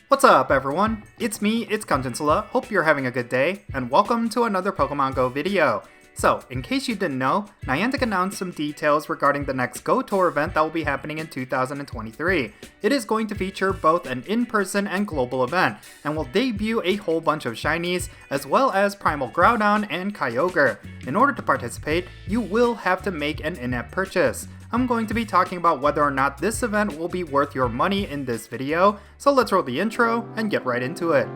What's up everyone? It's me, it's Jinsula. Hope you're having a good day, and welcome to another Pokemon Go video. So, in case you didn't know, Niantic announced some details regarding the next Go Tour event that will be happening in 2023. It is going to feature both an in-person and global event, and will debut a whole bunch of Shinies, as well as Primal Groudon and Kyogre. In order to participate, you will have to make an in-app purchase. I'm going to be talking about whether or not this event will be worth your money in this video, so let's roll the intro and get right into it.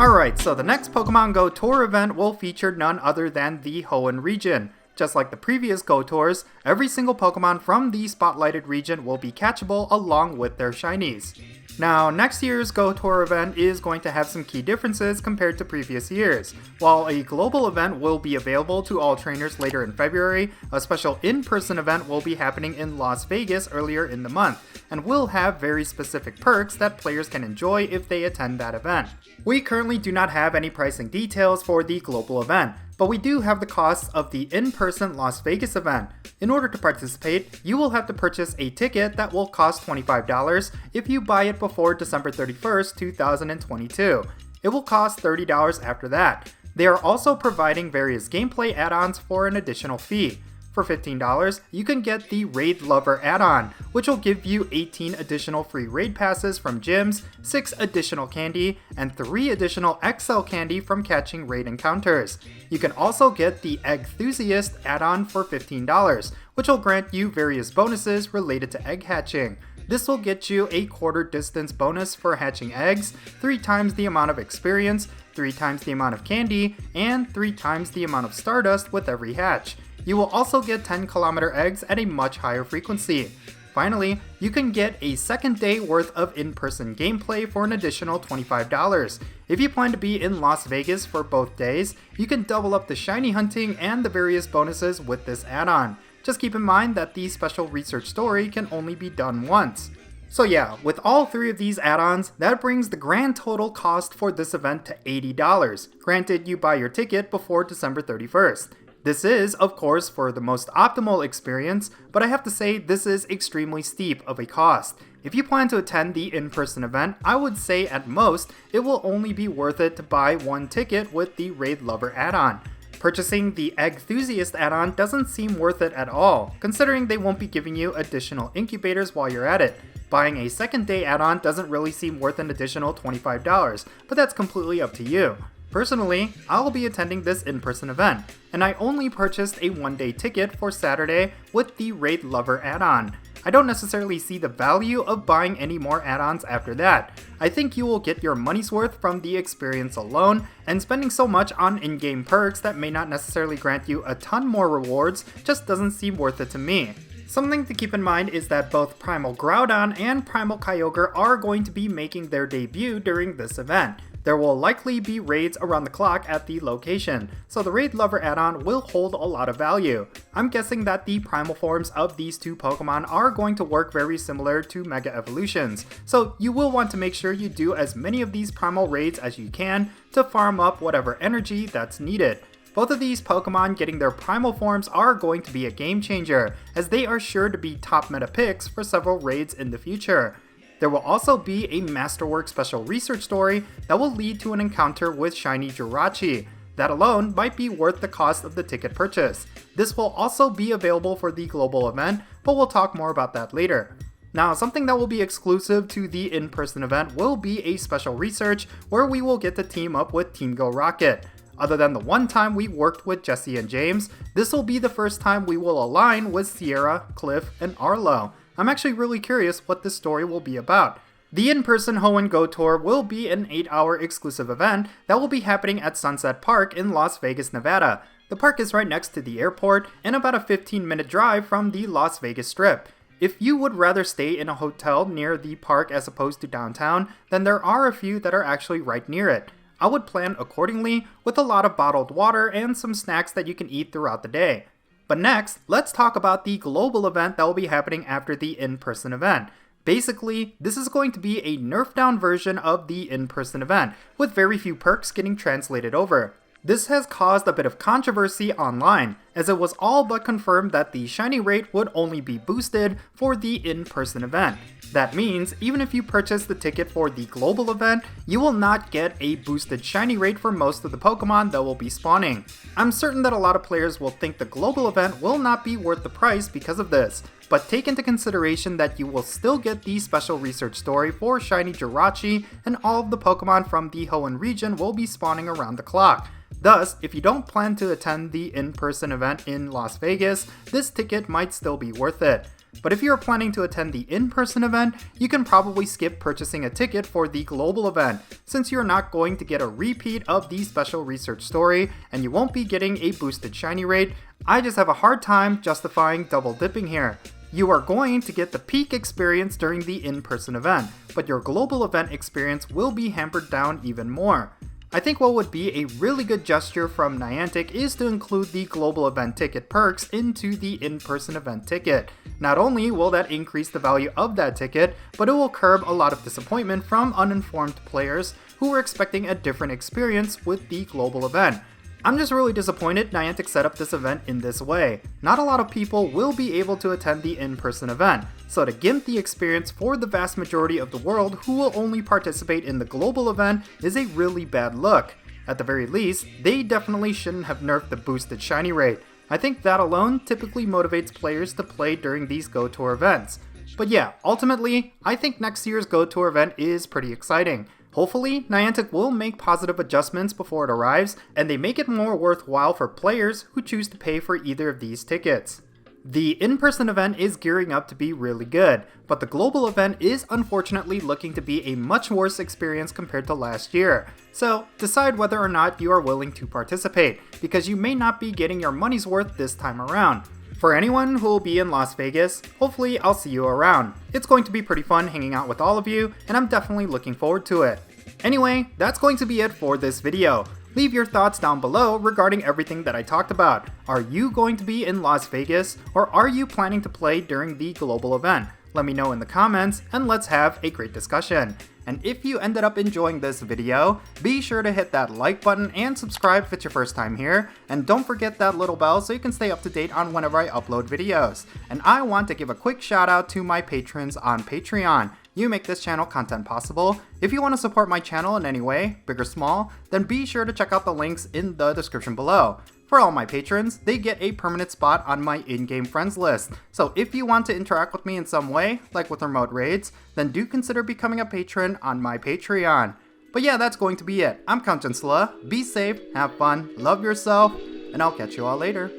Alright, so the next Pokemon Go Tour event will feature none other than the Hoenn region. Just like the previous Go Tours, every single Pokemon from the spotlighted region will be catchable along with their Shinies. Now, next year's Go Tour event is going to have some key differences compared to previous years. While a global event will be available to all trainers later in February, a special in-person event will be happening in Las Vegas earlier in the month, and will have very specific perks that players can enjoy if they attend that event. We currently do not have any pricing details for the global event, but we do have the costs of the in-person Las Vegas event. In order to participate, you will have to purchase a ticket that will cost $25 if you buy it before December 31st, 2022. It will cost $30 after that. They are also providing various gameplay add-ons for an additional fee. For $15, you can get the Raid Lover add-on, which will give you 18 additional free raid passes from gyms, 6 additional candy, and 3 additional XL candy from catching raid encounters. You can also get the Eggthusiast add-on for $15, which will grant you various bonuses related to egg hatching. This will get you a quarter distance bonus for hatching eggs, 3 times the amount of experience, 3 times the amount of candy, and 3 times the amount of stardust with every hatch. You will also get 10km eggs at a much higher frequency. Finally, you can get a second day worth of in-person gameplay for an additional $25. If you plan to be in Las Vegas for both days, you can double up the shiny hunting and the various bonuses with this add-on. Just keep in mind that the special research story can only be done once. So yeah, with all 3 of these add-ons, that brings the grand total cost for this event to $80. Granted, you buy your ticket before December 31st. This is, of course, for the most optimal experience, but I have to say this is extremely steep of a cost. If you plan to attend the in-person event, I would say at most, it will only be worth it to buy 1 ticket with the Raid Lover add-on. Purchasing the Eggthusiast add-on doesn't seem worth it at all, considering they won't be giving you additional incubators while you're at it. Buying a second day add-on doesn't really seem worth an additional $25, but that's completely up to you. Personally, I'll be attending this in-person event, and I only purchased a 1-day ticket for Saturday with the Raid Lover add-on. I don't necessarily see the value of buying any more add-ons after that. I think you will get your money's worth from the experience alone, and spending so much on in-game perks that may not necessarily grant you a ton more rewards just doesn't seem worth it to me. Something to keep in mind is that both Primal Groudon and Primal Kyogre are going to be making their debut during this event. There will likely be raids around the clock at the location, so the Raid Lover add-on will hold a lot of value. I'm guessing that the primal forms of these 2 Pokemon are going to work very similar to Mega Evolutions, so you will want to make sure you do as many of these primal raids as you can to farm up whatever energy that's needed. Both of these Pokemon getting their primal forms are going to be a game changer, as they are sure to be top meta picks for several raids in the future. There will also be a Masterwork special research story that will lead to an encounter with Shiny Jirachi. That alone might be worth the cost of the ticket purchase. This will also be available for the global event, but we'll talk more about that later. Now, something that will be exclusive to the in-person event will be a special research where we will get to team up with Team Go Rocket. Other than the one time we worked with Jesse and James, this will be the first time we will align with Sierra, Cliff, and Arlo. I'm actually really curious what this story will be about. The in-person Hoenn Go Tour will be an 8-hour exclusive event that will be happening at Sunset Park in Las Vegas, Nevada. The park is right next to the airport and about a 15-minute drive from the Las Vegas Strip. If you would rather stay in a hotel near the park as opposed to downtown, then there are a few that are actually right near it. I would plan accordingly with a lot of bottled water and some snacks that you can eat throughout the day. But next, let's talk about the global event that will be happening after the in-person event. Basically, this is going to be a nerfed down version of the in-person event, with very few perks getting translated over. This has caused a bit of controversy online, as it was all but confirmed that the shiny rate would only be boosted for the in-person event. That means, even if you purchase the ticket for the global event, you will not get a boosted shiny rate for most of the Pokemon that will be spawning. I'm certain that a lot of players will think the global event will not be worth the price because of this, but take into consideration that you will still get the special research story for shiny Jirachi, and all of the Pokemon from the Hoenn region will be spawning around the clock. Thus, if you don't plan to attend the in-person event in Las Vegas, this ticket might still be worth it. But if you're planning to attend the in-person event, you can probably skip purchasing a ticket for the global event, since you're not going to get a repeat of the special research story, and you won't be getting a boosted shiny rate. I just have a hard time justifying double dipping here. You are going to get the peak experience during the in-person event, but your global event experience will be hampered down even more. I think what would be a really good gesture from Niantic is to include the global event ticket perks into the in-person event ticket. Not only will that increase the value of that ticket, but it will curb a lot of disappointment from uninformed players who were expecting a different experience with the global event. I'm just really disappointed Niantic set up this event in this way. Not a lot of people will be able to attend the in-person event, so to gimp the experience for the vast majority of the world who will only participate in the global event is a really bad look. At the very least, they definitely shouldn't have nerfed the boosted shiny rate. I think that alone typically motivates players to play during these Go Tour events. But yeah, ultimately, I think next year's Go Tour event is pretty exciting. Hopefully, Niantic will make positive adjustments before it arrives, and they make it more worthwhile for players who choose to pay for either of these tickets. The in-person event is gearing up to be really good, but the global event is unfortunately looking to be a much worse experience compared to last year. So, decide whether or not you are willing to participate, because you may not be getting your money's worth this time around. For anyone who will be in Las Vegas, hopefully I'll see you around. It's going to be pretty fun hanging out with all of you, and I'm definitely looking forward to it. Anyway, that's going to be it for this video. Leave your thoughts down below regarding everything that I talked about. Are you going to be in Las Vegas, or are you planning to play during the global event? Let me know in the comments, and let's have a great discussion. And if you ended up enjoying this video, be sure to hit that like button and subscribe if it's your first time here. And don't forget that little bell so you can stay up to date on whenever I upload videos. And I want to give a quick shout out to my patrons on Patreon. You make this channel content possible. If you want to support my channel in any way, big or small, then be sure to check out the links in the description below. For all my patrons, they get a permanent spot on my in-game friends list. So if you want to interact with me in some way, like with remote raids, then do consider becoming a patron on my Patreon. But yeah, that's going to be it. I'm Jinsula. Be safe, have fun, love yourself, and I'll catch you all later.